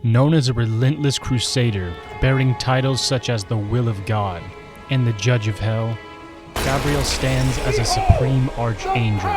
Known as a relentless crusader, bearing titles such as the Will of God and the Judge of Hell, Gabriel stands as a supreme archangel,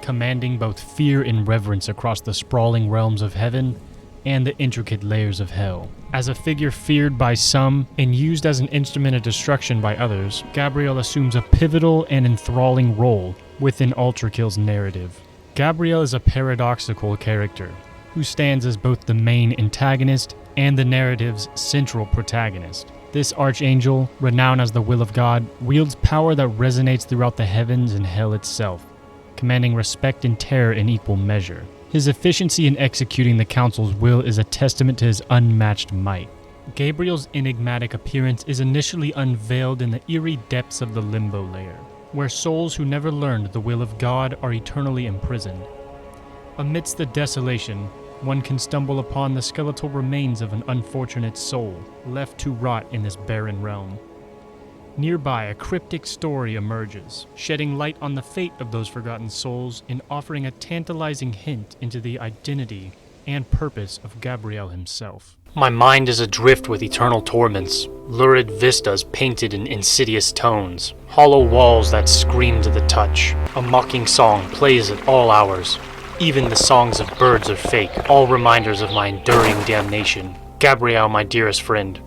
commanding both fear and reverence across the sprawling realms of heaven and the intricate layers of hell. As a figure feared by some and used as an instrument of destruction by others, Gabriel assumes a pivotal and enthralling role within ULTRAKILL's narrative. Gabriel is a paradoxical character who stands as both the main antagonist and the narrative's central protagonist. This archangel, renowned as the Will of God, wields power that resonates throughout the heavens and hell itself, commanding respect and terror in equal measure. His efficiency in executing the Council's will is a testament to his unmatched might. Gabriel's enigmatic appearance is initially unveiled in the eerie depths of the Limbo Layer, where souls who never learned the will of God are eternally imprisoned. Amidst the desolation, one can stumble upon the skeletal remains of an unfortunate soul left to rot in this barren realm. Nearby, a cryptic story emerges, shedding light on the fate of those forgotten souls and offering a tantalizing hint into the identity and purpose of Gabriel himself. My mind is adrift with eternal torments, lurid vistas painted in insidious tones, hollow walls that scream to the touch. A mocking song plays at all hours. Even the songs of birds are fake, all reminders of my enduring damnation. Gabriel, my dearest friend,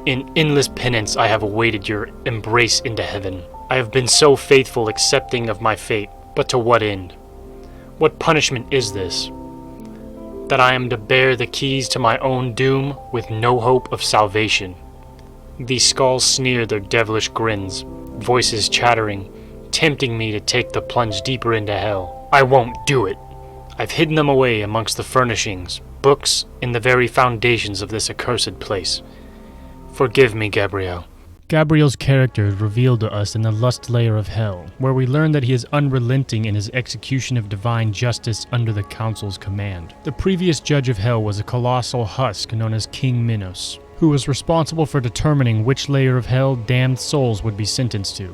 in endless penance I have awaited your embrace into heaven. I have been so faithful, accepting of my fate, but to what end? What punishment is this? That I am to bear the keys to my own doom with no hope of salvation. These skulls sneer their devilish grins, voices chattering, tempting me to take the plunge deeper into hell. I won't do it. I've hidden them away amongst the furnishings, books, and the very foundations of this accursed place. Forgive me, Gabriel. Gabriel's character is revealed to us in the lust layer of hell, where we learn that he is unrelenting in his execution of divine justice under the Council's command. The previous judge of hell was a colossal husk known as King Minos, who was responsible for determining which layer of hell damned souls would be sentenced to,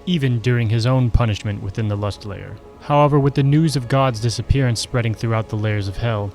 even during his own punishment within the lust layer. However, with the news of God's disappearance spreading throughout the layers of hell,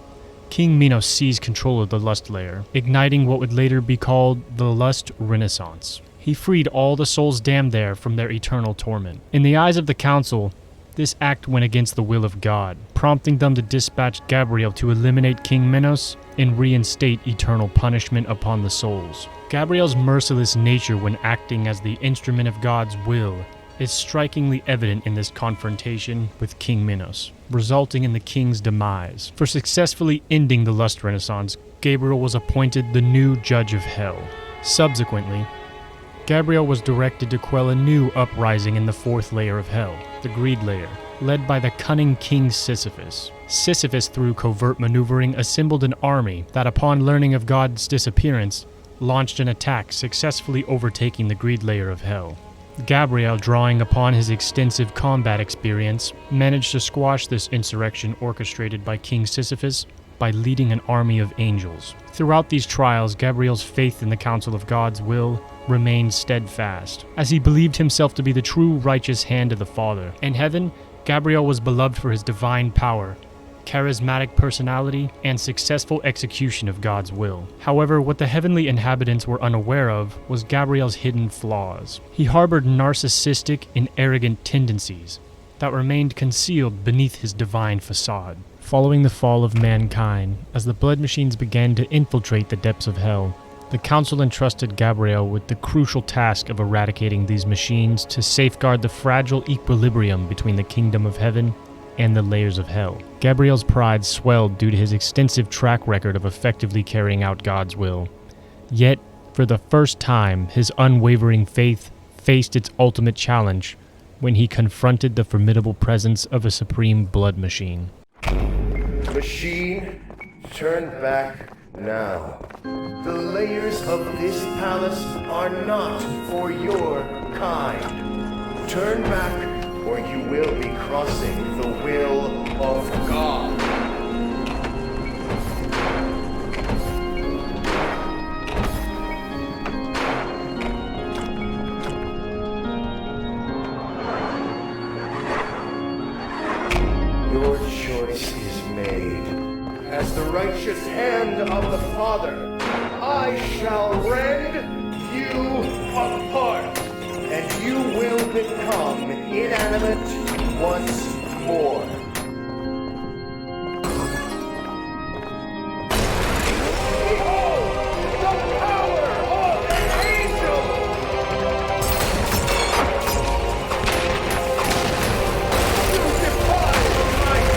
King Minos seized control of the lust layer, igniting what would later be called the Lust Renaissance. He freed all the souls damned there from their eternal torment. In the eyes of the Council, this act went against the will of God, prompting them to dispatch Gabriel to eliminate King Minos and reinstate eternal punishment upon the souls. Gabriel's merciless nature when acting as the instrument of God's will is strikingly evident in this confrontation with King Minos, resulting in the king's demise. For successfully ending the Lust Renaissance, Gabriel was appointed the new Judge of Hell. Subsequently, Gabriel was directed to quell a new uprising in the fourth layer of hell, the Greed Layer, led by the cunning King Sisyphus. Sisyphus, through covert maneuvering, assembled an army that, upon learning of God's disappearance, launched an attack, successfully overtaking the Greed Layer of hell. Gabriel, drawing upon his extensive combat experience, managed to squash this insurrection orchestrated by King Sisyphus by leading an army of angels. Throughout these trials, Gabriel's faith in the counsel of God's will remained steadfast, as he believed himself to be the true righteous hand of the Father. In heaven, Gabriel was beloved for his divine power, charismatic personality, and successful execution of God's will. However, what the heavenly inhabitants were unaware of was Gabriel's hidden flaws. He harbored narcissistic and arrogant tendencies that remained concealed beneath his divine facade. Following the fall of mankind, as the blood machines began to infiltrate the depths of hell, the Council entrusted Gabriel with the crucial task of eradicating these machines to safeguard the fragile equilibrium between the kingdom of heaven and the layers of hell. Gabriel's pride swelled due to his extensive track record of effectively carrying out God's will. Yet, for the first time, his unwavering faith faced its ultimate challenge when he confronted the formidable presence of a supreme blood machine. Machine, turn back now. The layers of this palace are not for your kind. Turn back, or you will be crossing the will of God. Your choice is made. As the righteous hand of the Father, I shall rend you apart, and you will become inanimate once more. Behold, the power of an angel! You defy the might!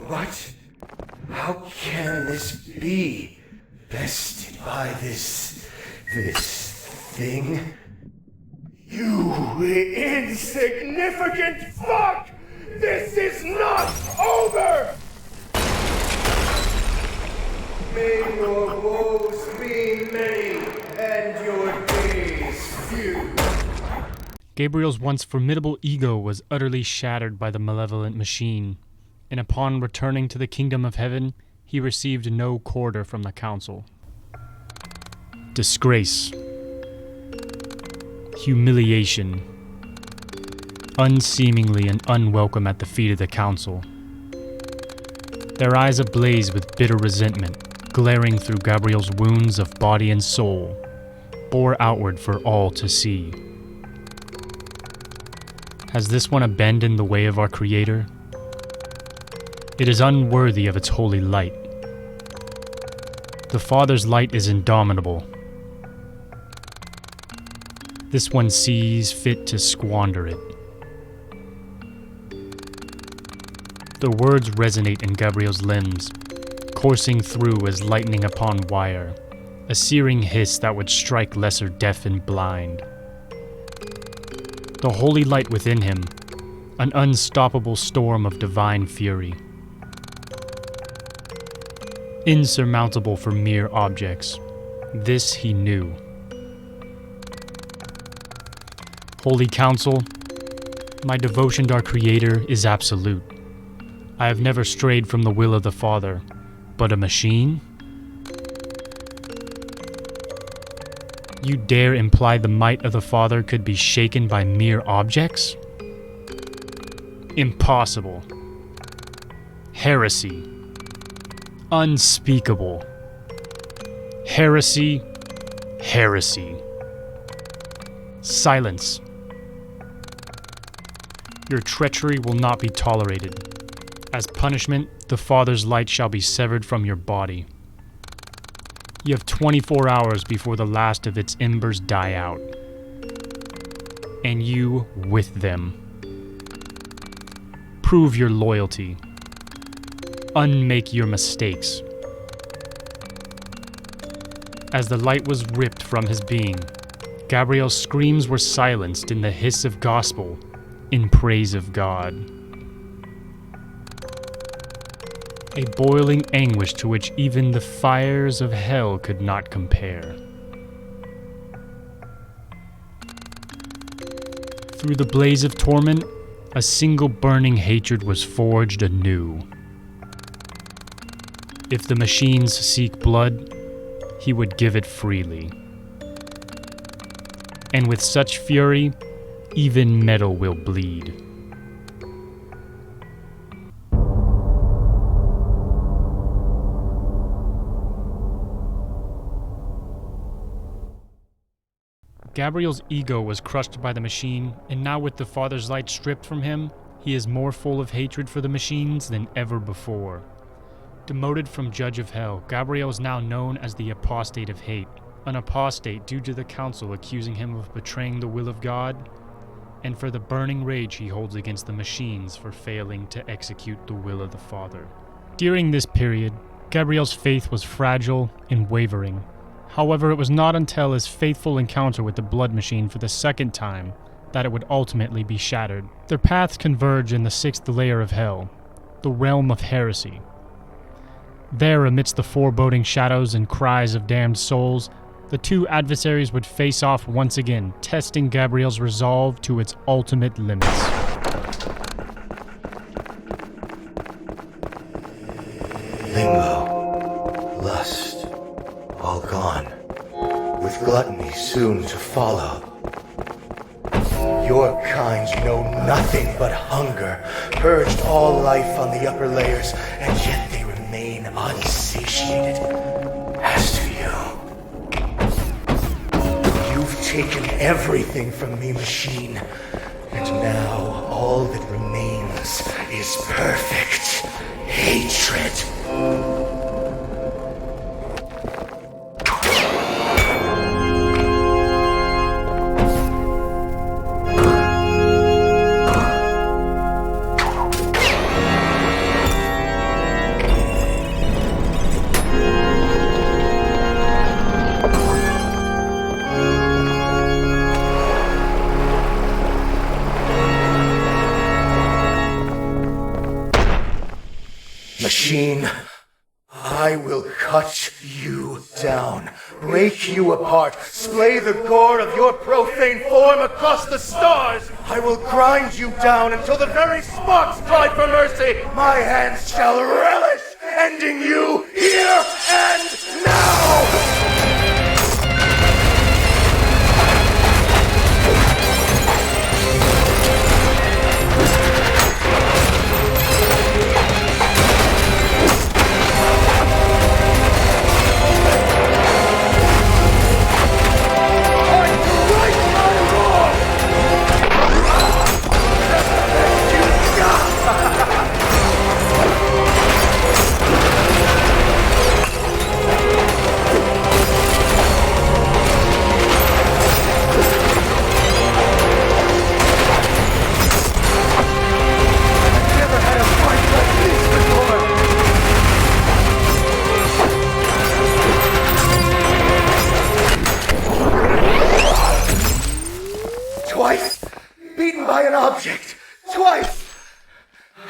What? How can this be? Bested by this thing? You insignificant fuck! This is not over! May your woes be many and your days few. Gabriel's once formidable ego was utterly shattered by the malevolent machine, and upon returning to the kingdom of heaven, he received no quarter from the council. Disgrace, humiliation, unseemingly and unwelcome at the feet of the council. Their eyes ablaze with bitter resentment, glaring through Gabriel's wounds of body and soul, bore outward for all to see. Has this one abandoned the way of our Creator? It is unworthy of its holy light. The Father's light is indomitable. This one sees fit to squander it. The words resonate in Gabriel's limbs, coursing through as lightning upon wire, a searing hiss that would strike lesser deaf and blind. The holy light within him, an unstoppable storm of divine fury. Insurmountable for mere objects. This he knew. Holy Council, my devotion to our Creator is absolute. I have never strayed from the will of the Father, but a machine? You dare imply the might of the Father could be shaken by mere objects? Impossible. Heresy. Unspeakable. Heresy. Heresy. Silence. Your treachery will not be tolerated. As punishment, the Father's light shall be severed from your body. You have 24 hours before the last of its embers die out. And you with them. Prove your loyalty. Unmake your mistakes. As the light was ripped from his being, Gabriel's screams were silenced in the hiss of gospel, in praise of God. A boiling anguish to which even the fires of hell could not compare. Through the blaze of torment, a single burning hatred was forged anew. If the machines seek blood, he would give it freely. And with such fury, even metal will bleed. Gabriel's ego was crushed by the machine, and now with the Father's light stripped from him, he is more full of hatred for the machines than ever before. Demoted from Judge of Hell, Gabriel is now known as the Apostate of Hate, an apostate due to the council accusing him of betraying the will of God, and for the burning rage he holds against the machines for failing to execute the will of the Father. During this period, Gabriel's faith was fragile and wavering. However, it was not until his faithful encounter with the blood machine for the second time that it would ultimately be shattered. Their paths converge in the sixth layer of hell, the realm of heresy, There, amidst the foreboding shadows and cries of damned souls, the two adversaries would face off once again, testing Gabriel's resolve to its ultimate limits. Limbo, lust, all gone, with gluttony soon to follow. Your kind know nothing but hunger, purged all life on the upper layers, and yet they remain unsatiated. As to you, you've taken everything from me, machine, and now all that remains is perfect hatred. Machine, I will cut you down, break you apart, splay the gore of your profane form across the stars. I will grind you down until the very sparks cry for mercy. My hands shall relish ending you here and now. Twice, beaten by an object. Twice.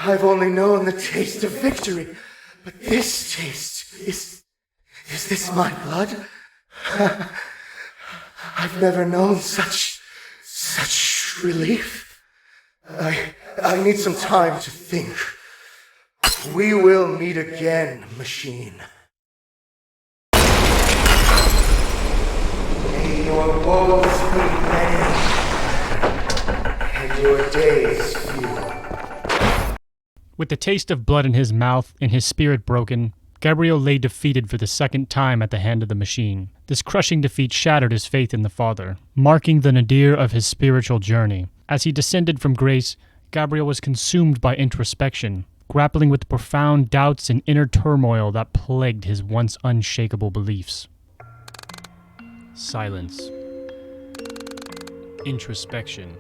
I've only known the taste of victory, but this taste is this my blood? I've never known such relief. I need some time to think. We will meet again, machine. May your woes be many, and your days few. With the taste of blood in his mouth and his spirit broken, Gabriel lay defeated for the second time at the hand of the machine. This crushing defeat shattered his faith in the Father, marking the nadir of his spiritual journey. As he descended from grace, Gabriel was consumed by introspection, grappling with the profound doubts and inner turmoil that plagued his once unshakable beliefs. Silence. Introspection.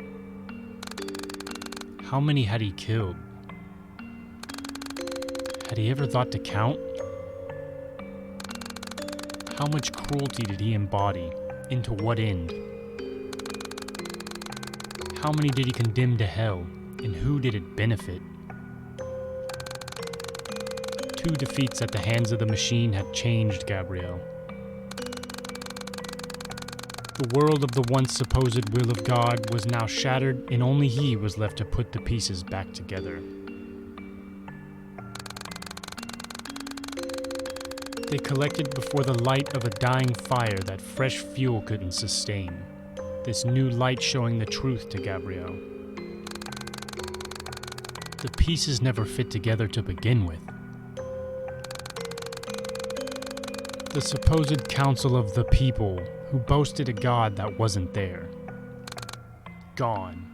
How many had he killed? Had he ever thought to count? How much cruelty did he embody? Into what end? How many did he condemn to hell? And who did it benefit? 2 defeats at the hands of the machine had changed Gabriel. The world of the once supposed will of God was now shattered, and only he was left to put the pieces back together. They collected before the light of a dying fire that fresh fuel couldn't sustain. This new light showing the truth to Gabriel. The pieces never fit together to begin with. The supposed council of the people who boasted a God that wasn't there. Gone.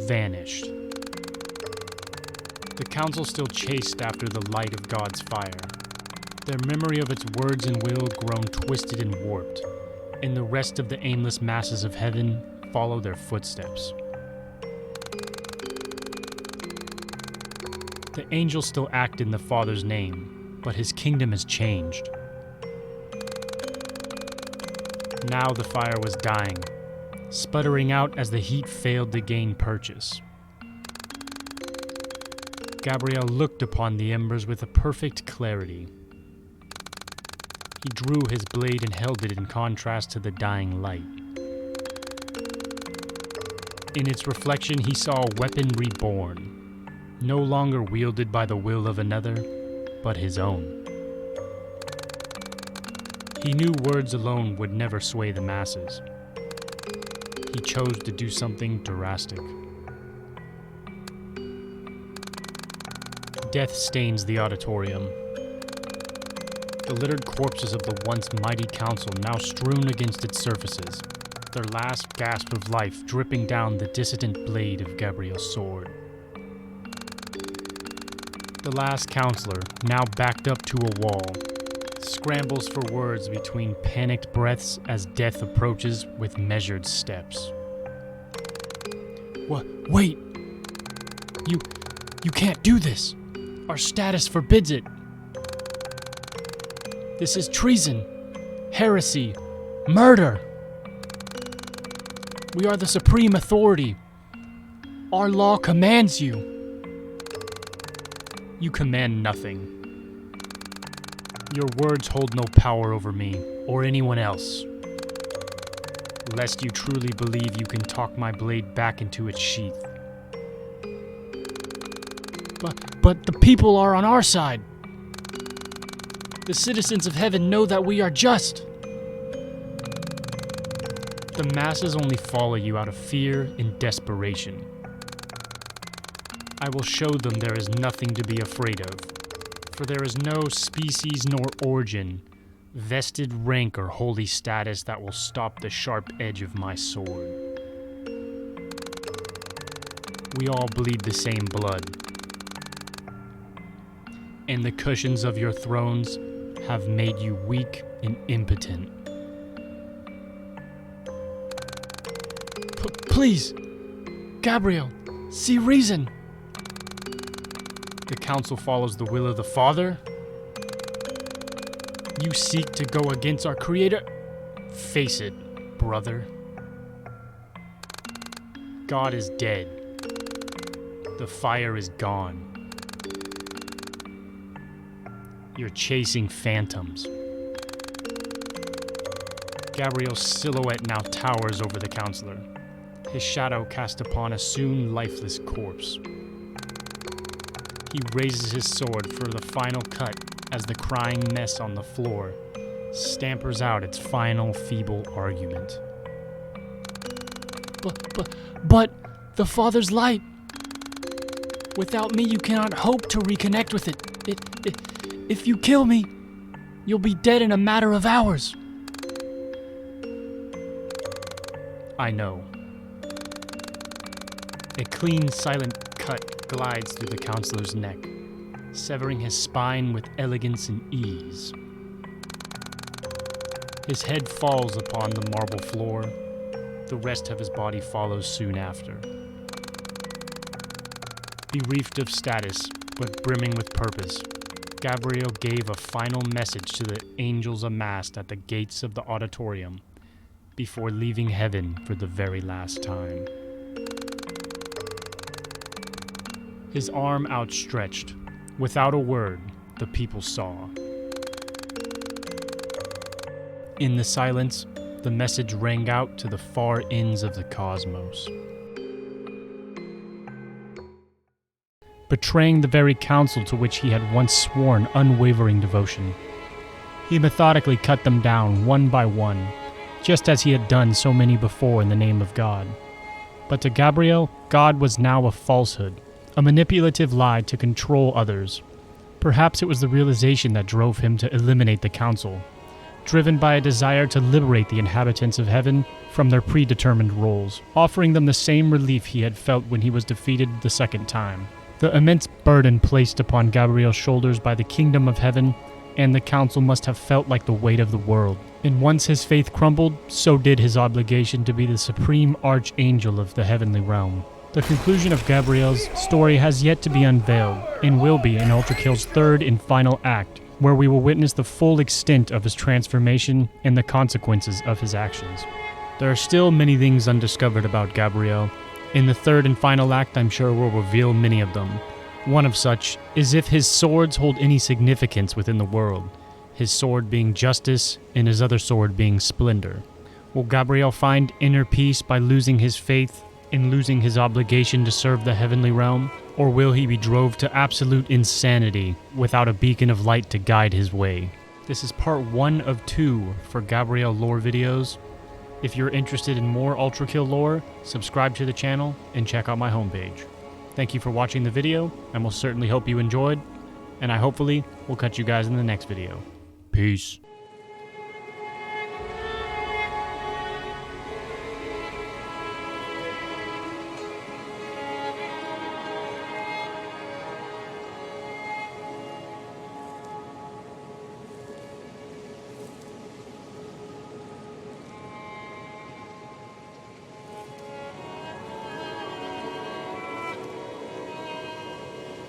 Vanished. The council still chased after the light of God's fire. Their memory of its words and will grown twisted and warped, and the rest of the aimless masses of heaven follow their footsteps. The angels still act in the Father's name, but his kingdom has changed. Now the fire was dying, sputtering out as the heat failed to gain purchase. Gabriel looked upon the embers with a perfect clarity. He drew his blade and held it in contrast to the dying light. In its reflection, he saw a weapon reborn, no longer wielded by the will of another, but his own. He knew words alone would never sway the masses. He chose to do something drastic. Death stains the auditorium. The littered corpses of the once mighty council now strewn against its surfaces, their last gasp of life dripping down the dissident blade of Gabriel's sword. The last counselor, now backed up to a wall, scrambles for words between panicked breaths as death approaches with measured steps. Wait! You can't do this! Our status forbids it! This is treason, heresy, murder! We are the supreme authority. Our law commands you. You command nothing. Your words hold no power over me or anyone else. Lest you truly believe you can talk my blade back into its sheath. But the people are on our side. The citizens of heaven know that we are just. The masses only follow you out of fear and desperation. I will show them there is nothing to be afraid of, for there is no species nor origin, vested rank or holy status that will stop the sharp edge of my sword. We all bleed the same blood, and the cushions of your thrones have made you weak and impotent. Please, Gabriel, see reason. The council follows the will of the Father. You seek to go against our Creator. Face it, brother. God is dead. The fire is gone. You're chasing phantoms. Gabriel's silhouette now towers over the counselor, his shadow cast upon a soon lifeless corpse. He raises his sword for the final cut as the crying mess on the floor stampers out its final feeble argument. But the Father's light! Without me, you cannot hope to reconnect with it. If you kill me, you'll be dead in a matter of hours. I know. A clean, silent cut glides through the counselor's neck, severing his spine with elegance and ease. His head falls upon the marble floor. The rest of his body follows soon after. Bereft of status, but brimming with purpose, Gabriel gave a final message to the angels amassed at the gates of the auditorium before leaving heaven for the very last time. His arm outstretched, without a word, the people saw. In the silence, the message rang out to the far ends of the cosmos. Betraying the very council to which he had once sworn unwavering devotion, he methodically cut them down one by one, just as he had done so many before in the name of God. But to Gabriel, God was now a falsehood, a manipulative lie to control others. Perhaps it was the realization that drove him to eliminate the council, driven by a desire to liberate the inhabitants of heaven from their predetermined roles, offering them the same relief he had felt when he was defeated the second time. The immense burden placed upon Gabriel's shoulders by the kingdom of heaven and the council must have felt like the weight of the world. And once his faith crumbled, so did his obligation to be the supreme archangel of the heavenly realm. The conclusion of Gabriel's story has yet to be unveiled, and will be in ULTRAKILL's third and final act, where we will witness the full extent of his transformation and the consequences of his actions. There are still many things undiscovered about Gabriel. In the third and final act, I'm sure we'll reveal many of them. One of such is if his swords hold any significance within the world, his sword being justice and his other sword being splendor. Will Gabriel find inner peace by losing his faith and losing his obligation to serve the heavenly realm? Or will he be drove to absolute insanity without a beacon of light to guide his way? This is part 1 of 2 for Gabriel lore videos. If you're interested in more Ultrakill lore, subscribe to the channel and check out my homepage. Thank you for watching the video, and we'll certainly hope you enjoyed, and I hopefully will catch you guys in the next video. Peace.